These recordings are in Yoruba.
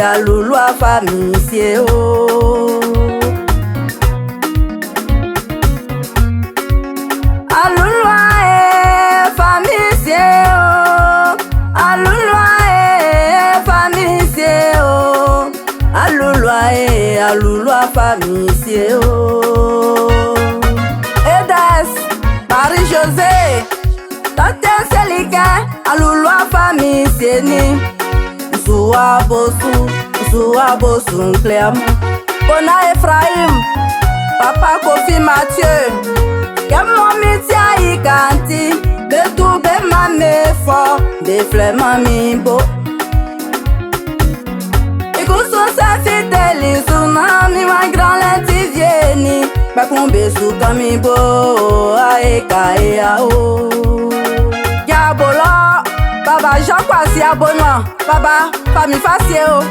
Aluluwa famille c'est oh. Aluluwa famille c'est oh. Aluluwa famille c'est oh. Aluluwa famille c'est oh. Edes Marie-José Tante Selika Aluluwa famille c'est ni Soua bosu Cléam Bona Ephraim Papa Kofi Mathieu Kemo mitia ikanti Betou be mame fort Be flema mi bo Ikusu sa fidèle Suna mi wa grand lenti vieni Bakon besu kami bo Aeka ea o Diabolo Baba Jean-Quoi si abonnement Baba famille facile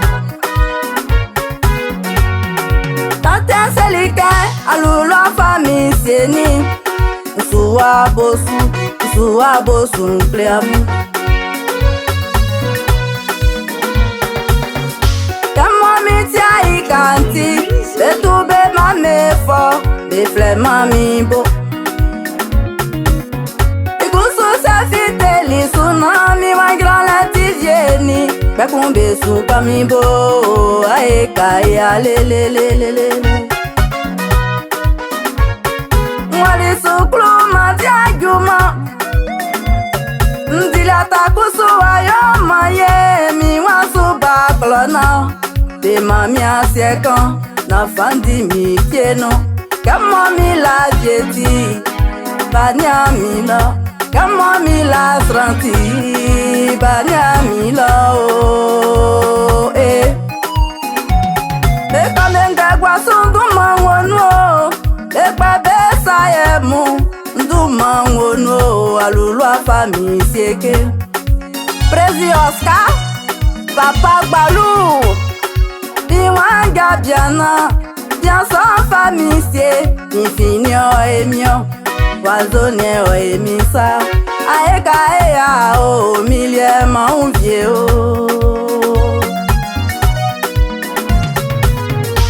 Tante Selika Aluluwa famille c'est ni Soua bosu Cléam Kamo mitia ikanti Betou be mame fort Be flema mi bo Ikusu sa fidèle Suna mi wa grand lenti vieni Bakon besu kami bo Aeka ea lelelelele Mwali suklu matia juma Ndila takusu ayo maye Mi wasu baklona Be mami asiekan Na fandi mi pieno Kamo mi la vieti Banya mi lo Kamo mi la sranti Banya mi lo oh, eh. Eka menga gwa sundu mangono Eka besa yemu Ndu mangono Aluluwa famille sieke Prezi Oscar Papa Gbalou Diwanga biana Bien sans famille sie Infinio emio Wazone o emisa Aeka ea o Milie maunvie o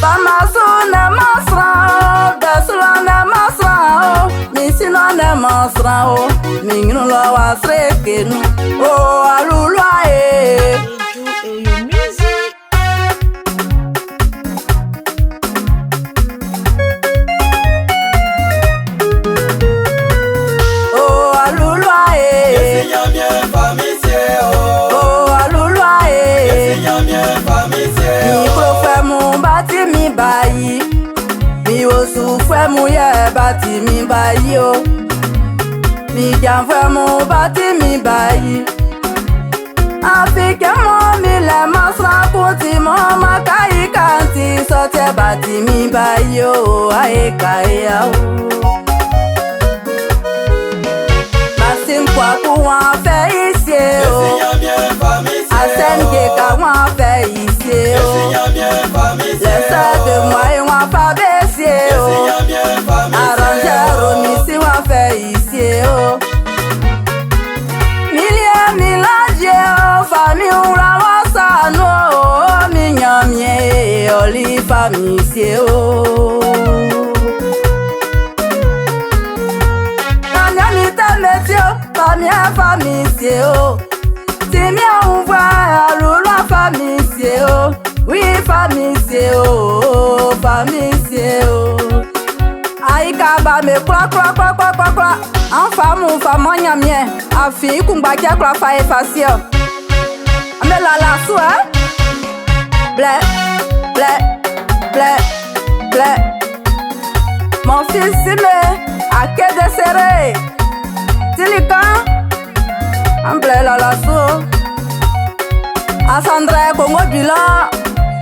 Famasuna masra o Desulana masra o Misinone masra o Mingnulo wasrekenu O Aluluwa Bayi mi osu fwe mu ye bati mi bayi o mi jan fwe mu bati mi bayi Afike mo mi le masra kuti mo makayi kanti sote bati mi bayi o aeka ea o Masim kwa kuwa fe isye o Asenge ka wa fe isye o Laisse de moi et moi pas baisser oh. Arranger au misi wa fait ici oh. Milliers millage oh. Famille ou la wasa no oh. Mignamie oli famille ici oh. Nanyamite métier famille ici oh. Timia ouvra Aluluwa famille ici oh. Oui, famille c'est oh, famille c'est oh. Aïka ba me kwa. En femme nyamie. Afi kumba kia kwa fa effacer. Ame la sou hein. Blé. Mon fils me a que de serré. Tilikan. Amble la sou. Asandre Congo bilan.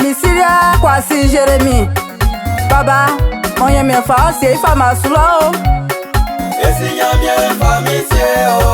Misilia Kwasi Jérémie. Baba, on y a mes femmes, c'est femme à solo. Et si y'a bien famille, c'est